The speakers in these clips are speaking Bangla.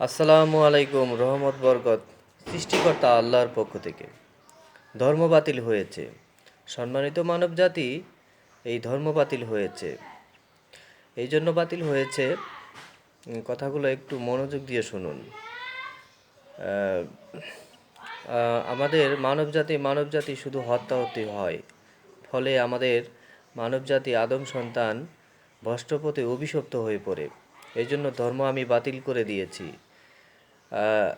আসসালামু আলাইকুম, রহমত বরকত সৃষ্টিকর্তা আল্লাহর পক্ষ থেকে। ধর্ম বাতিল হয়েছে। সম্মানিত মানবজাতি, এই ধর্ম বাতিল হয়েছে। এই জন্য বাতিল হয়েছে, কথাগুলো একটু মনোযোগ দিয়ে শুনুন। আহ, আমাদের মানবজাতি শুধু হত্যা হয়। ফলে আমাদের মানবজাতি আদম সন্তান ভ্রষ্ট পথে অভিশপ্ত হয়ে পড়ে। এই জন্য ধর্ম আমি বাতিল করে দিয়েছি। আহ,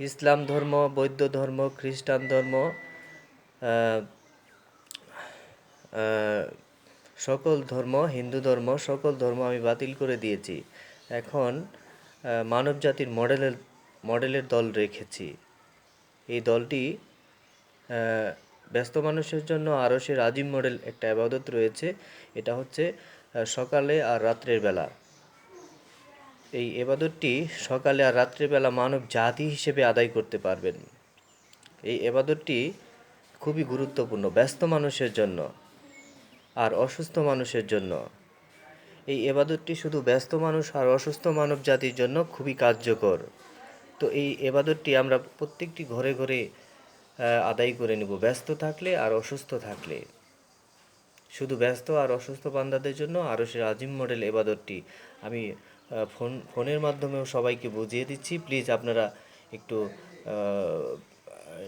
ইসলাম ধর্ম, বৌদ্ধ ধর্ম, খ্রিস্টান ধর্ম, আহ, আহ, সকল ধর্ম, হিন্দু ধর্ম, সকল ধর্ম আমি বাতিল করে দিয়েছি। এখন মানবজাতির মডেলের দল রেখেছি। এই দলটি ব্যস্ত মানুষের জন্য আরশের আজিম মডেল একটা ইবাদত রয়েছে। এটা হচ্ছে সকালে আর রাত্রের বেলা। এই এবাদতটি সকালে আর রাত্রিবেলা মানব জাতি হিসেবে আদায় করতে পারবেন। এই এবাদতটি খুবই গুরুত্বপূর্ণ ব্যস্ত মানুষের জন্য আর অসুস্থ মানুষের জন্য। এই এবাদতটি শুধু ব্যস্ত মানুষ আর অসুস্থ মানব জাতির জন্য খুবই কার্যকর। তো এই এবাদতটি আমরা প্রত্যেকটি ঘরে ঘরে আদায় করে নেব, ব্যস্ত থাকলে আর অসুস্থ থাকলে। শুধু ব্যস্ত আর অসুস্থ বান্দাদের জন্য আরশের আজিম মডেল এবাদতটি আমি ফোনের মাধ্যমেও সবাইকে বুঝিয়ে দিচ্ছি। প্লিজ আপনারা একটু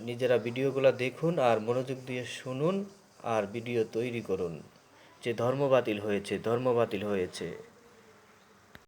নিজেরা ভিডিওগুলো দেখুন আর মনোযোগ দিয়ে শুনুন আর ভিডিও তৈরি করুন। যে ধর্ম বাতিল হয়েছে, ধর্ম বাতিল হয়েছে।